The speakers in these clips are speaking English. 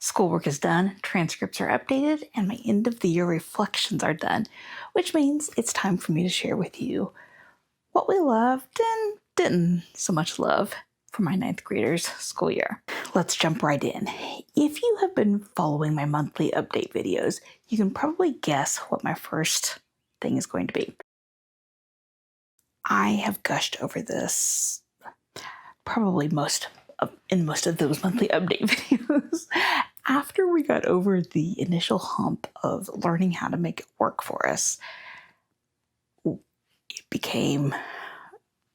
Schoolwork is done, transcripts are updated, and my end of the year reflections are done, which means it's time for me to share with you what we loved and didn't so much love for my ninth graders school year. Let's jump right in. If you have been following my monthly update videos, you can probably guess what my first thing is going to be. I have gushed over this probably in most of those monthly update videos. After we got over the initial hump of learning how to make it work for us, it became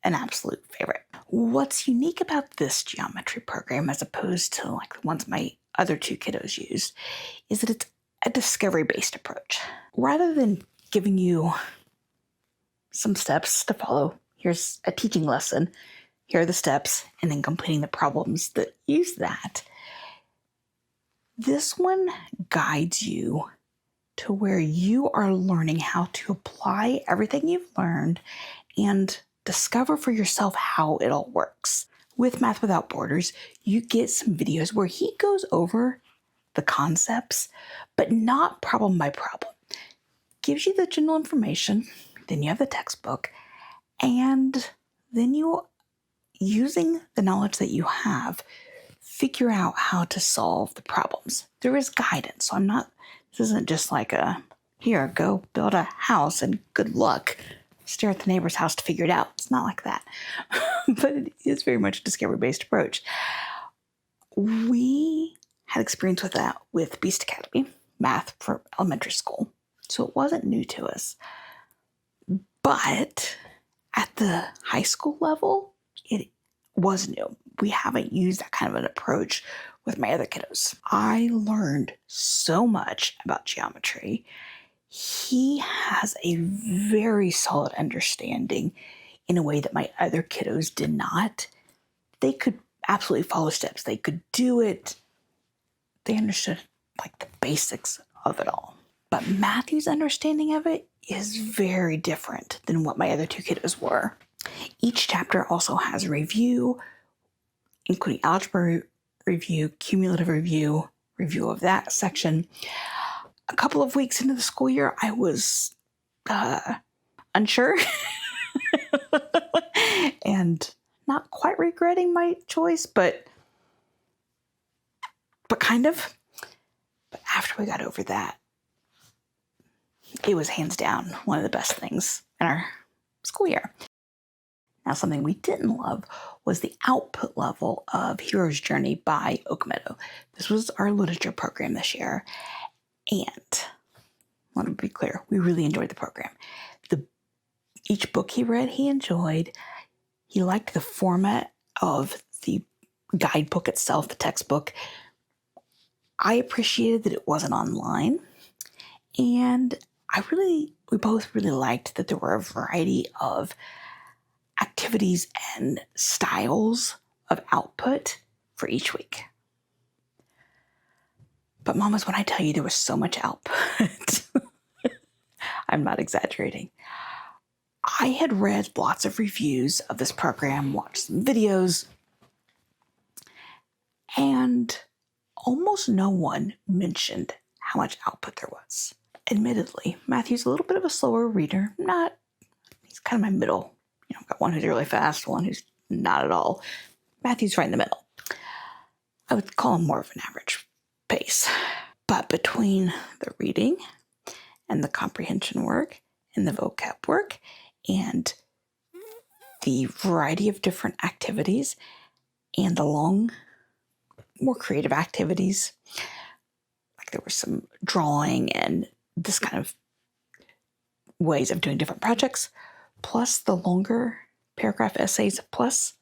an absolute favorite. What's unique about this geometry program, as opposed to like the ones my other two kiddos used, is that it's a discovery-based approach. Rather than giving you some steps to follow, here's a teaching lesson, here are the steps, and then completing the problems that use that, this one guides you to where you are learning how to apply everything you've learned and discover for yourself how it all works. With Math Without Borders, you get some videos where he goes over the concepts, but not problem by problem. Gives you the general information, then you have the textbook, and then you, using the knowledge that you have, figure out how to solve the problems. There is guidance, so this isn't just like here, go build a house and good luck. Stare at the neighbor's house to figure it out. It's not like that. But it is very much a discovery-based approach. We had experience with that with Beast Academy, math for elementary school. So it wasn't new to us. But at the high school level, it was new. We haven't used that kind of an approach with my other kiddos. I learned so much about geometry. He has a very solid understanding in a way that my other kiddos did not. They could absolutely follow steps. They could do it. They understood like the basics of it all. But Matthew's understanding of it is very different than what my other two kiddos were. Each chapter also has a review, including algebra review, cumulative review of that section. A couple of weeks into the school year, I was unsure and not quite regretting my choice, but kind of. But after we got over that, it was hands down one of the best things in our school year. Now, something we didn't love was the output level of Hero's Journey by Oak Meadow. This was our literature program this year. And let me be clear, we really enjoyed the program. Each book he read, he enjoyed. He liked the format of the guidebook itself, the textbook. I appreciated that it wasn't online. And we both really liked that there were a variety of activities and styles of output for each week. But mamas, when I tell you there was so much output, I'm not exaggerating. I had read lots of reviews of this program, watched some videos, and almost no one mentioned how much output there was. Admittedly, Matthew's a little bit of a slower reader. He's kind of my middle. I've got one who's really fast, one who's not at all. Matthew's right in the middle. I would call him more of an average pace. But between the reading and the comprehension work and the vocab work and the variety of different activities and the long, more creative activities, like there was some drawing and this kind of ways of doing different projects, plus the longer paragraph essays, plus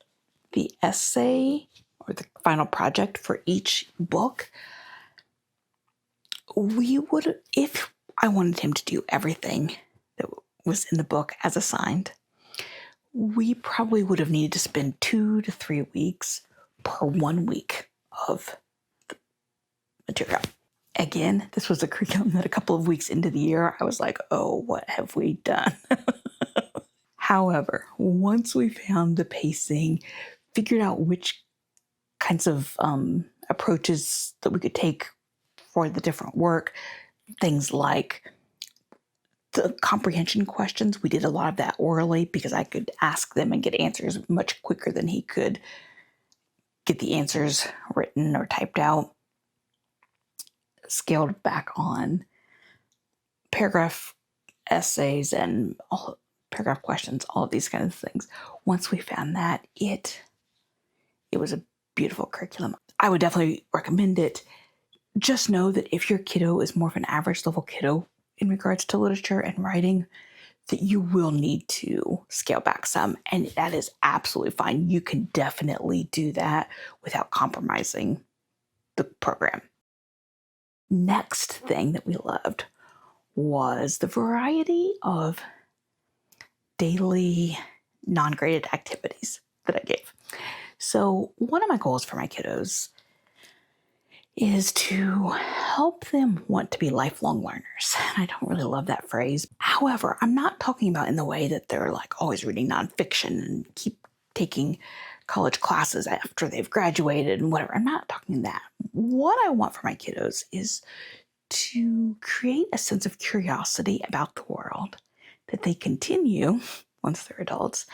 the essay or the final project for each book, if I wanted him to do everything that was in the book as assigned, we probably would have needed to spend 2 to 3 weeks per 1 week of the material. Again, this was a curriculum that a couple of weeks into the year, I was like, oh, what have we done? However, once we found the pacing, figured out which kinds of approaches that we could take for the different work. Things like the comprehension questions. We did a lot of that orally because I could ask them and get answers much quicker than he could get the answers written or typed out. Scaled back on paragraph essays and all paragraph questions, all of these kinds of things. Once we found that, it was a beautiful curriculum. I would definitely recommend it. Just know that if your kiddo is more of an average level kiddo in regards to literature and writing, that you will need to scale back some, and that is absolutely fine. You can definitely do that without compromising the program. Next thing that we loved was the variety of daily non-graded activities that I gave. So one of my goals for my kiddos is to help them want to be lifelong learners. And I don't really love that phrase. However, I'm not talking about in the way that they're like always reading nonfiction and keep taking college classes after they've graduated and whatever. I'm not talking that. What I want for my kiddos is to create a sense of curiosity about the world that they continue once they're adults,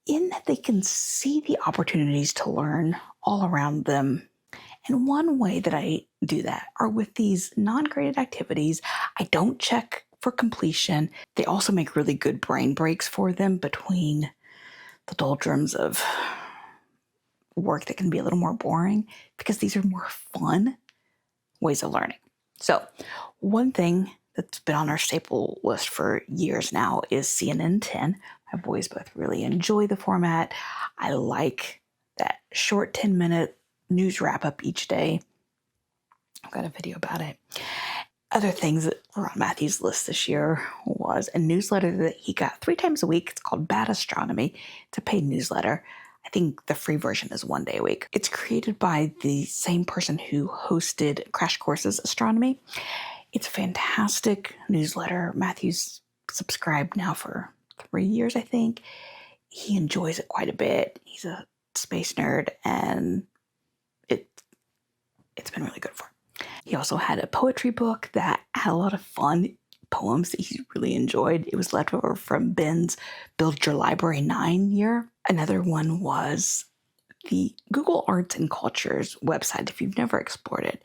in that they can see the opportunities to learn all around them. And one way that I do that are with these non-graded activities. I don't check for completion. They also make really good brain breaks for them between the doldrums of work that can be a little more boring, because these are more fun ways of learning. So one thing that's been on our staple list for years now is CNN 10. My boys both really enjoy the format. I like that short 10-minute news wrap-up each day. I've got a video about it. Other things that were on Matthew's list this year was a newsletter that he got 3 times a week. It's called Bad Astronomy. It's a paid newsletter. I think the free version is 1 day a week. It's created by the same person who hosted Crash Courses Astronomy. It's a fantastic newsletter. Matthew's subscribed now for 3 years, I think. He enjoys it quite a bit. He's a space nerd, and it's been really good for him. He also had a poetry book that had a lot of fun poems that he really enjoyed. It was left over from Ben's Build Your Library 9 year. Another one was the Google Arts and Cultures website. If you've never explored it,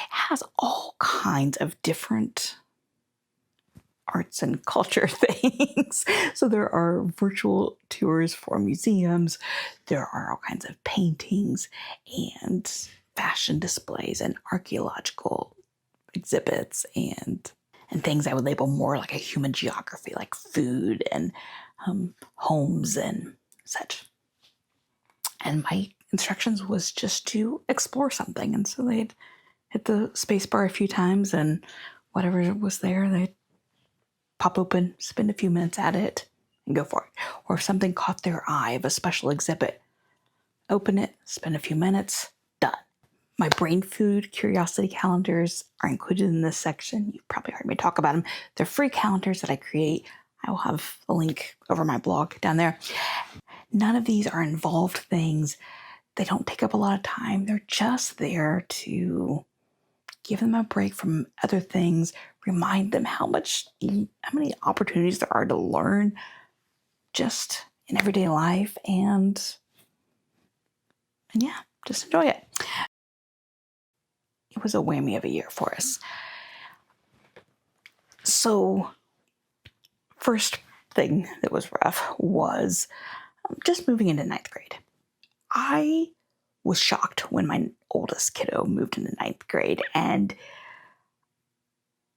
has all kinds of different arts and culture things. So there are virtual tours for museums. There are all kinds of paintings and fashion displays and archaeological exhibits and things I would label more like a human geography, like food and homes and such. And my instructions was just to explore something. And so they'd hit the space bar a few times, and whatever was there, they'd pop open, spend a few minutes at it, and go for it. Or if something caught their eye of a special exhibit, open it, spend a few minutes, done. My brain food curiosity calendars are included in this section. You've probably heard me talk about them. They're free calendars that I create. I will have a link over my blog down there. None of these are involved things. They don't take up a lot of time. They're just there to give them a break from other things, remind them how many opportunities there are to learn just in everyday life, and yeah, just enjoy it. It was a whammy of a year for us. So, first thing that was rough was just moving into 9th grade. I was shocked when my oldest kiddo moved into 9th grade and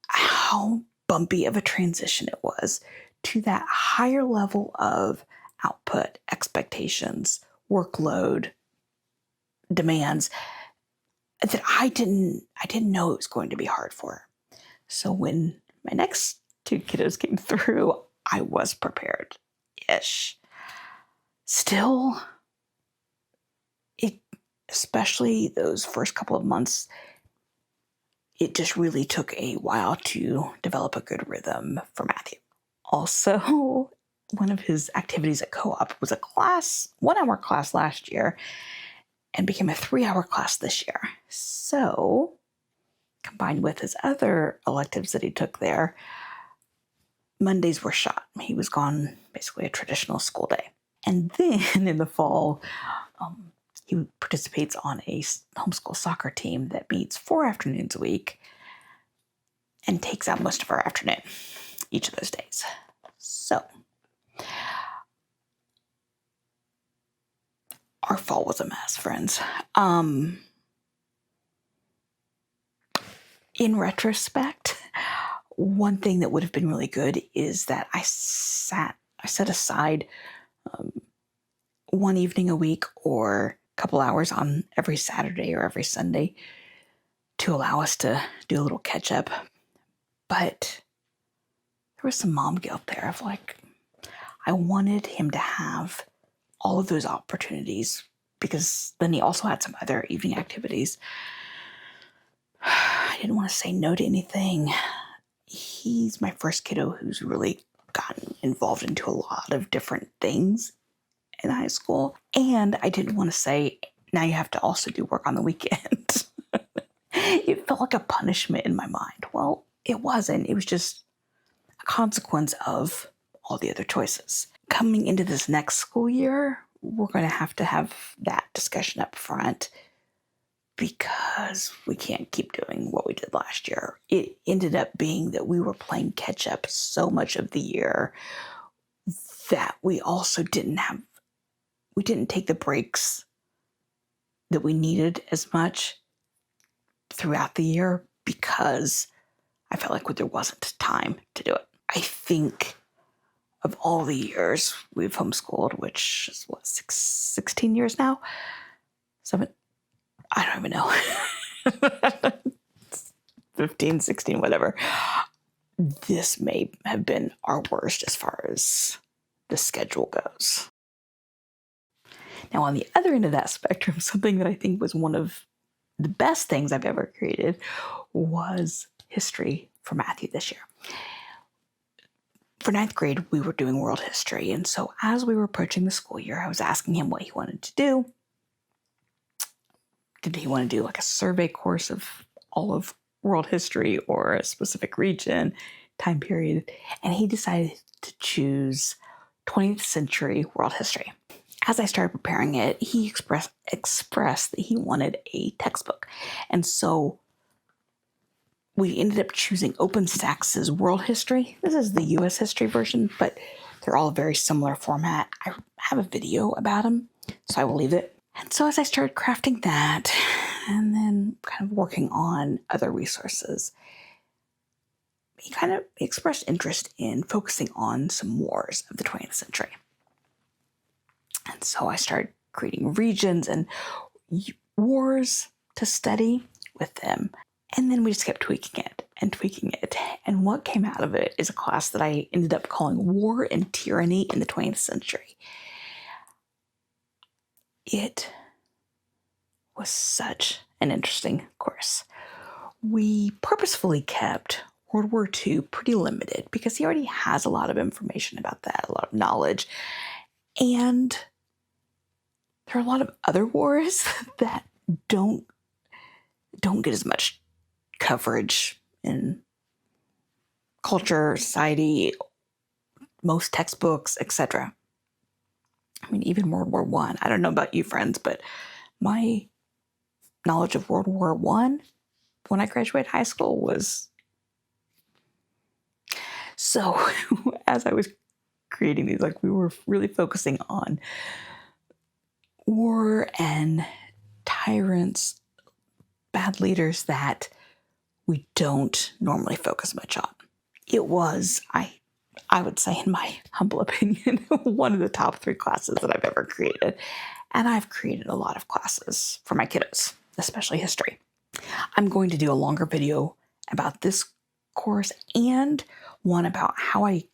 how bumpy of a transition it was to that higher level of output, expectations, workload, demands that I didn't know it was going to be hard for her. So when my next 2 kiddos came through, I was prepared-ish. Still, especially those first couple of months, it just really took a while to develop a good rhythm for Matthew. Also, one of his activities at co-op was a 1-hour class last year and became a 3-hour class this year. So combined with his other electives that he took there, Mondays were shot. He was gone basically a traditional school day. And then in the fall, he participates on a homeschool soccer team that meets 4 afternoons a week and takes out most of our afternoon each of those days. So our fall was a mess, friends. In retrospect, one thing that would have been really good is that I set aside one evening a week or a couple hours on every Saturday or every Sunday to allow us to do a little catch up. But there was some mom guilt there of like, I wanted him to have all of those opportunities because then he also had some other evening activities. I didn't want to say no to anything. He's my first kiddo who's really gotten involved into a lot of different things in high school. And I didn't want to say, now you have to also do work on the weekend. It felt like a punishment in my mind. Well, it wasn't. It was just a consequence of all the other choices. Coming into this next school year, we're going to have that discussion up front because we can't keep doing what we did last year. It ended up being that we were playing catch up so much of the year that we also didn't take the breaks that we needed as much throughout the year because I felt like there wasn't time to do it. I think of all the years we've homeschooled, which is 16 years now? 7, I don't even know. 15, 16, whatever. This may have been our worst as far as the schedule goes. Now, on the other end of that spectrum, something that I think was one of the best things I've ever created was history for Matthew this year. For 9th grade, we were doing world history. And so as we were approaching the school year, I was asking him what he wanted to do. Did he want to do like a survey course of all of world history or a specific region, time period? And he decided to choose 20th century world history. As I started preparing it, he expressed that he wanted a textbook. And so we ended up choosing OpenStax' World History. This is the U.S. history version, but they're all a very similar format. I have a video about them, so I will leave it. And so as I started crafting that and then kind of working on other resources, he kind of expressed interest in focusing on some wars of the 20th century. And so I started creating regions and wars to study with them. And then we just kept tweaking it. And what came out of it is a class that I ended up calling War and Tyranny in the 20th Century. It was such an interesting course. We purposefully kept World War II pretty limited because he already has a lot of information about that, a lot of knowledge. And there are a lot of other wars that don't get as much coverage in culture, society, most textbooks, etc. I mean, even World War I. I don't know about you, friends, but my knowledge of World War I when I graduated high school was... So as I was creating these, like, we were really focusing on war and tyrants, bad leaders that we don't normally focus much on. It was, I would say, in my humble opinion, one of the top 3 classes that I've ever created. And I've created a lot of classes for my kiddos, especially history. I'm going to do a longer video about this course and one about how I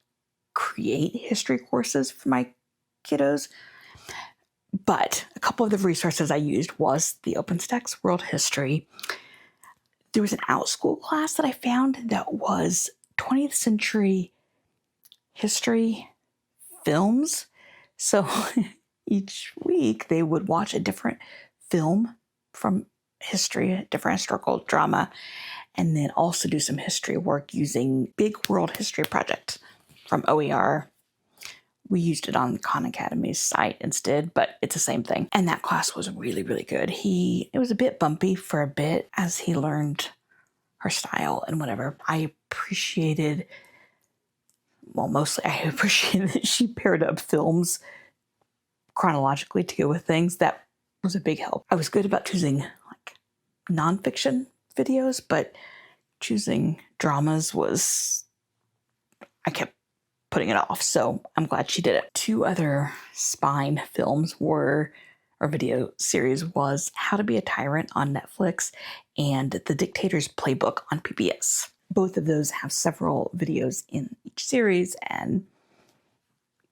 create history courses for my kiddos. But a couple of the resources I used was the OpenStax World History. There was an OutSchool class that I found that was 20th century history films. So each week they would watch a different film from history, a different historical drama, and then also do some history work using Big World History Project from OER. We used it on Khan Academy's site instead, but it's the same thing. And that class was really, really good. It was a bit bumpy for a bit as he learned her style and whatever. Mostly I appreciated that she paired up films chronologically to go with things. That was a big help. I was good about choosing like nonfiction videos, but choosing dramas I kept putting it off. So I'm glad she did it. 2 other spine films video series was How to Be a Tyrant on Netflix and The Dictator's Playbook on PBS. Both of those have several videos in each series, and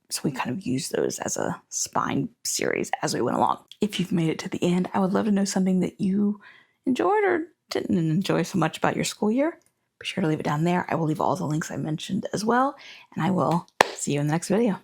so we kind of used those as a spine series as we went along. If you've made it to the end, I would love to know something that you enjoyed or didn't enjoy so much about your school year. Be sure to leave it down there. I will leave all the links I mentioned as well, and I will see you in the next video.